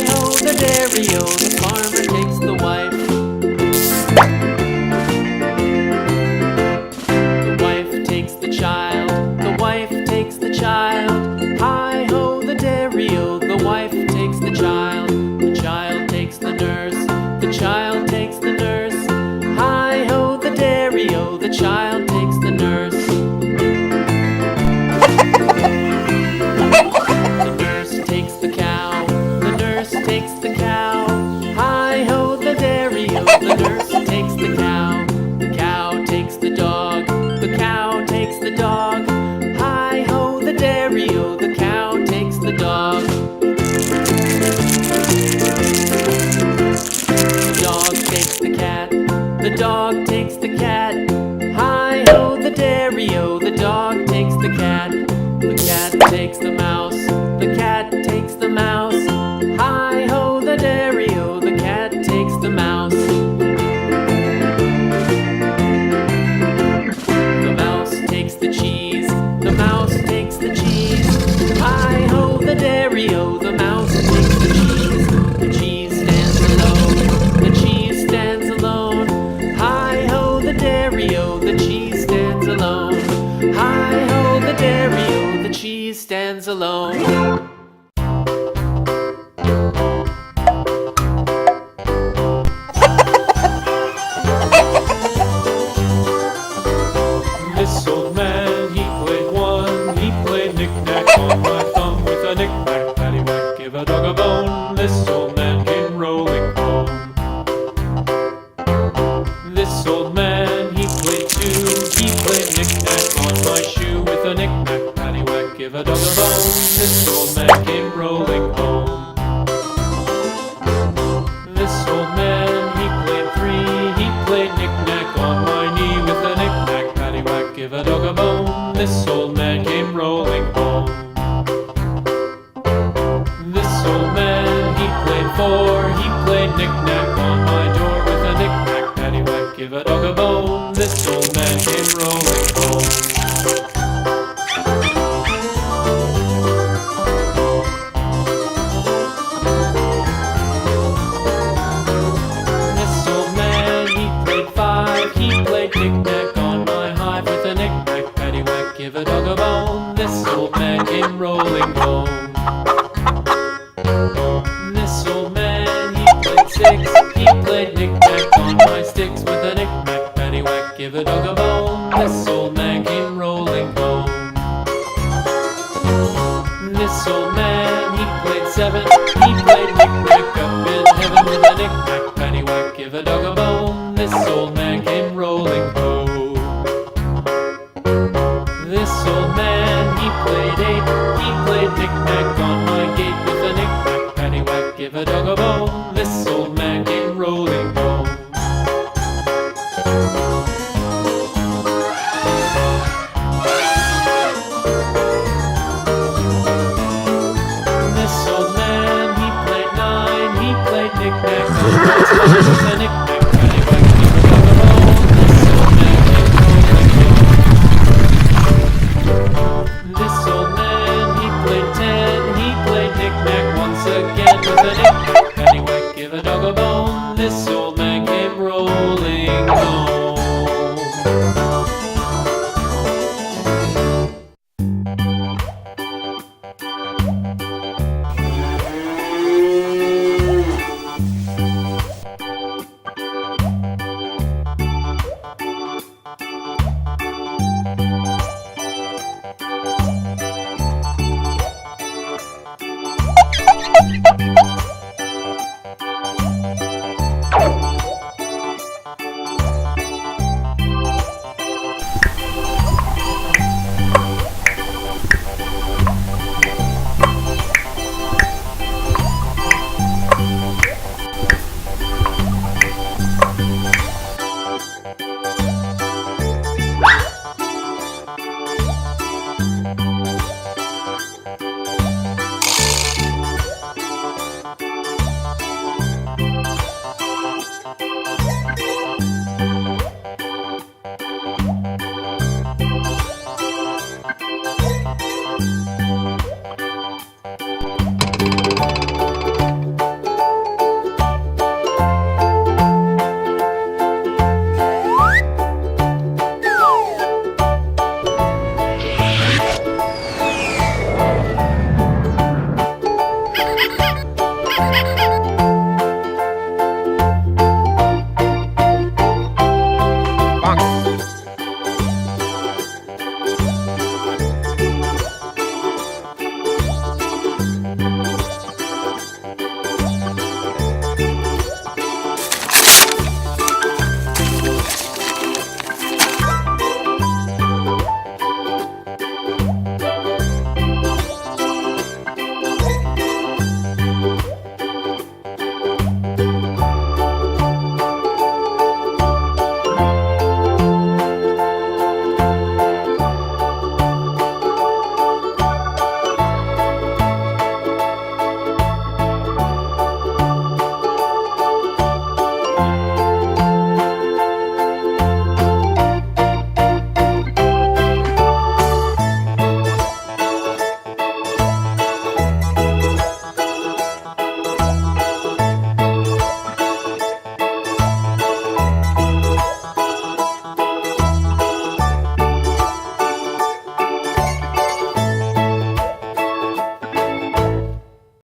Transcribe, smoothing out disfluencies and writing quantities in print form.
Hi-ho, the dairy-o, the farmer takes the wife. The wife takes the child, the wife takes the child. Hi-ho, the dairy-o, the wife takes the child. The child takes the nurse, the child takes the nurse. Hi-ho, the dairy-o, the child takes the nurse. The nurse takes the cow, the nurse takes the cow. Hi-ho, the dairy-o, the nurse takes the cow. The cow takes the dog, the cow takes the dog. Hi-ho, the dairy-o, the cow takes the dog. The dog takes the cat, the dog takes the cat. Hi-ho, the dairy-o, the dog takes the cat. The cat takes the mouse, the cat takes the mouse. Hi-ho, the dairy-o, the cat takes the mouse. The mouse takes the cheese, the mouse takes the cheese. Hi-ho, the dairy-o, the mouse takes the cheese. The cheese stands alone, the cheese stands alone. Hi-ho, the dairy-o, the cheese stands alone. Hi-ho, the dairy-o, the cheese stands alone. This old man, he played one. He played knick-knack on my thumb with a knick-knack, paddywhack, give a dog a bone. This old man came rolling home. This old man, he played two. He played knick-knack on my shoe with a knick-knack, paddywhack, give a dog a bone. This old man came rolling home. This old man, he played three. He played knick-knack on my knee with a knick-knack, paddywhack, give a dog a bone. This old man came rolling home. This old man, he played four. He played knick-knack on my door with a knick-knack, paddywhack, give a dog a bone. This old man came rolling home. This old man, he played five. He played knick-knack on my hive with a knick-knack, paddywhack, give a dog a bone. This old man came rolling home. This old man, he played six. He played knick-knack on my sticks with a knick-knack, paddywhack, give a dog a bone. This old man came rolling home. This old man, he played seven. He played knick-knack up in heaven with a knick-knack, paddywhack, give a dog a bone. This old man came rolling home. This old man, he played eight. He played knick-knack on my gate with a knick-knack, paddywhack, give a dog a bone. This old man came rolling home. This old man, he played nine. He played knick-knack on my spine with a knick-knack, paddywhack, give a dog a bone. This old man came rolling home. This old man, he played ten. He played knick-knack once again with a knick-knack, paddywhack, give a dog a bone. This old man came rolling home.